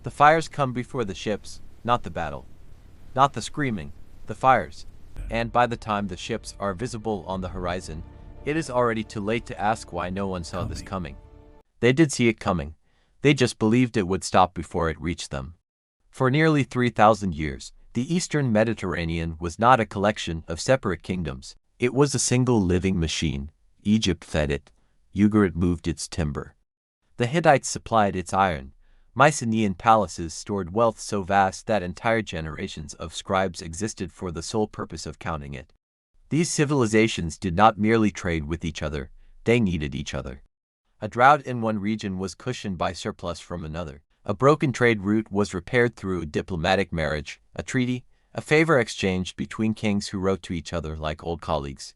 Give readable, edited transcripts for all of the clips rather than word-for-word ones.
The fires come before the ships, not the battle. Not the screaming, the fires. And by the time the ships are visible on the horizon, it is already too late to ask why no one saw this coming. They did see it coming. They just believed it would stop before it reached them. For nearly 3,000 years, the Eastern Mediterranean was not a collection of separate kingdoms. It was a single living machine. Egypt fed it. Ugarit moved its timber. The Hittites supplied its iron. Mycenaean palaces stored wealth so vast that entire generations of scribes existed for the sole purpose of counting it. These civilizations did not merely trade with each other, they needed each other. A drought in one region was cushioned by surplus from another. A broken trade route was repaired through a diplomatic marriage, a treaty, a favor exchanged between kings who wrote to each other like old colleagues.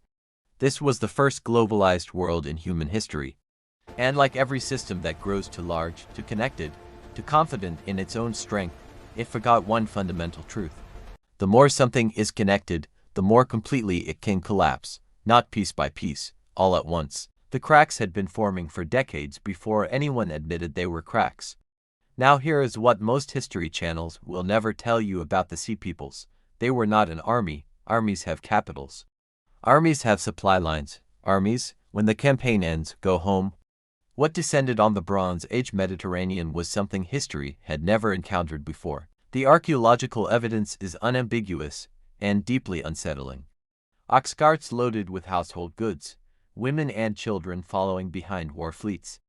This was the first globalized world in human history. And like every system that grows too large, too connected, too confident in its own strength, it forgot one fundamental truth. The more something is connected, the more completely it can collapse, not piece by piece, all at once. The cracks had been forming for decades before anyone admitted they were cracks. Now here is what most history channels will never tell you about the Sea Peoples. They were not an army. Armies have capitals. Armies have supply lines. Armies, when the campaign ends, go home. What descended on the Bronze Age Mediterranean was something history had never encountered before. The archaeological evidence is unambiguous and deeply unsettling. Ox carts loaded with household goods, women and children following behind war fleets.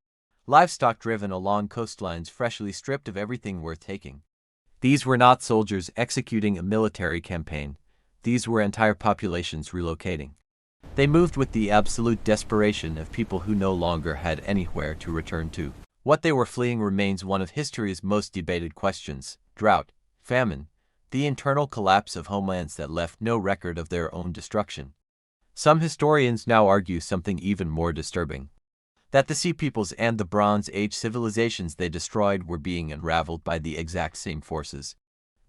Livestock driven along coastlines freshly stripped of everything worth taking. These were not soldiers executing a military campaign. These were entire populations relocating. They moved with the absolute desperation of people who no longer had anywhere to return to. What they were fleeing remains one of history's most debated questions: drought, famine, the internal collapse of homelands that left no record of their own destruction. Some historians now argue something even more disturbing: that the Sea Peoples and the Bronze Age civilizations they destroyed were being unraveled by the exact same forces.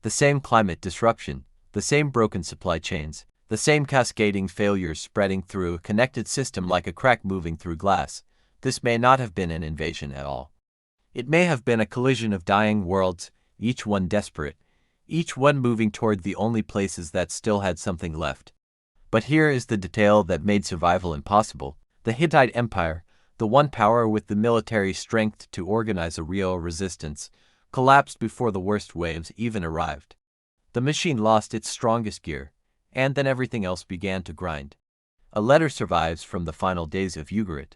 The same climate disruption, the same broken supply chains, the same cascading failures spreading through a connected system like a crack moving through glass. This may not have been an invasion at all. It may have been a collision of dying worlds, each one desperate, each one moving toward the only places that still had something left. But here is the detail that made survival impossible. The Hittite Empire, the one power with the military strength to organize a real resistance, collapsed before the worst waves even arrived. The machine lost its strongest gear, and then everything else began to grind. A letter survives from the final days of Ugarit.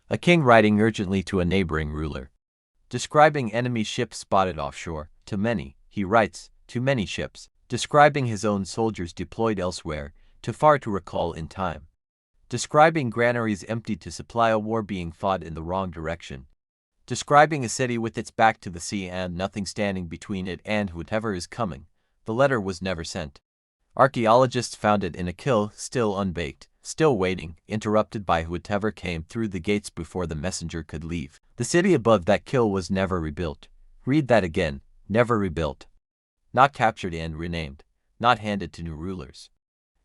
A king writing urgently to a neighboring ruler. Describing enemy ships spotted offshore, too many, he writes, too many ships. Describing his own soldiers deployed elsewhere, too far to recall in time. Describing granaries emptied to supply a war being fought in the wrong direction. Describing a city with its back to the sea and nothing standing between it and whatever is coming. The letter was never sent. Archaeologists found it in a kill, still unbaked, still waiting, interrupted by whatever came through the gates before the messenger could leave. The city above that kill was never rebuilt. Read that again, never rebuilt. Not captured and renamed, not handed to new rulers.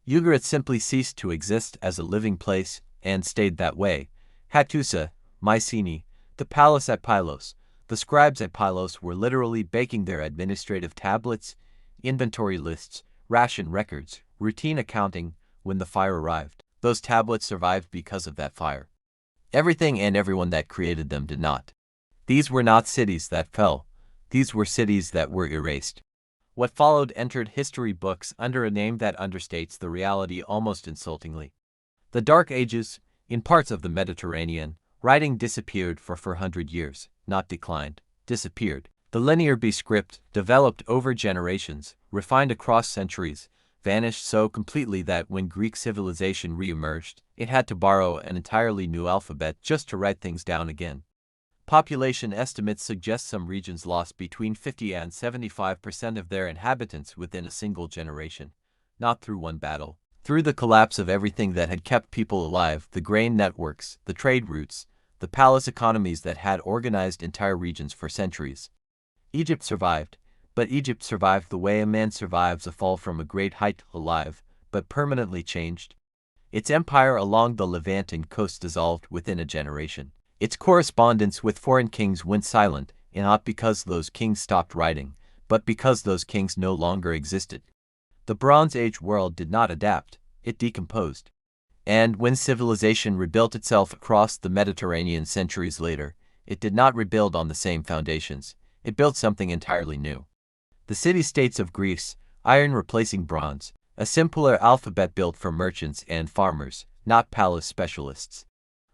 Ugarit simply ceased to exist as a living place, and stayed that way. Hattusa, Mycenae, the palace at Pylos, the scribes at Pylos were literally baking their administrative tablets, inventory lists, ration records, routine accounting when the fire arrived. Those tablets survived because of that fire. Everything and everyone that created them did not. These were not cities that fell. These were cities that were erased. What followed entered history books under a name that understates the reality almost insultingly. The Dark Ages, in parts of the Mediterranean, writing disappeared for 400 years, not declined, disappeared. The linear B script, developed over generations, refined across centuries, vanished so completely that when Greek civilization re-emerged, it had to borrow an entirely new alphabet just to write things down again. Population estimates suggest some regions lost between 50 and 75% of their inhabitants within a single generation, not through one battle. Through the collapse of everything that had kept people alive, the grain networks, the trade routes, the palace economies that had organized entire regions for centuries. Egypt survived, but Egypt survived the way a man survives a fall from a great height, alive, but permanently changed. Its empire along the Levantan coast dissolved within a generation. Its correspondence with foreign kings went silent, not because those kings stopped writing, but because those kings no longer existed. The Bronze Age world did not adapt, it decomposed. And when civilization rebuilt itself across the Mediterranean centuries later, it did not rebuild on the same foundations, it built something entirely new. The city-states of Greece, iron replacing bronze, a simpler alphabet built for merchants and farmers, not palace specialists.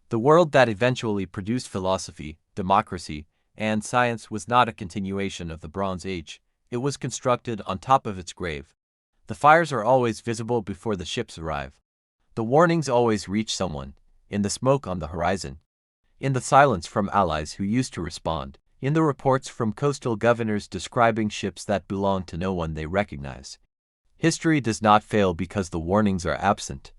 The world that eventually produced philosophy, democracy, and science was not a continuation of the Bronze Age, it was constructed on top of its grave. The fires are always visible before the ships arrive. The warnings always reach someone, in the smoke on the horizon, in the silence from allies who used to respond, in the reports from coastal governors describing ships that belong to no one they recognize. History does not fail because the warnings are absent.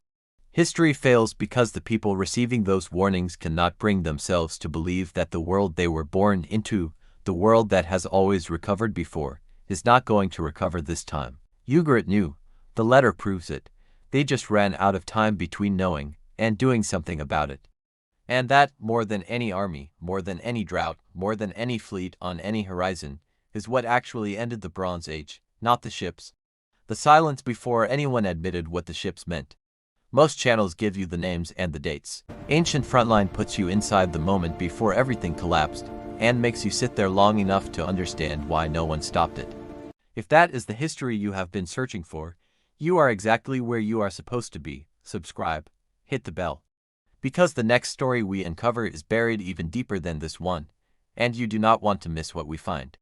History fails because the people receiving those warnings cannot bring themselves to believe that the world they were born into, the world that has always recovered before, is not going to recover this time. Ugarit knew. The letter proves it. They just ran out of time between knowing and doing something about it. And that, more than any army, more than any drought, more than any fleet on any horizon, is what actually ended the Bronze Age, not the ships. The silence before anyone admitted what the ships meant. Most channels give you the names and the dates. Ancient Frontline puts you inside the moment before everything collapsed, and makes you sit there long enough to understand why no one stopped it. If that is the history you have been searching for, you are exactly where you are supposed to be. Subscribe, hit the bell. Because the next story we uncover is buried even deeper than this one, and you do not want to miss what we find.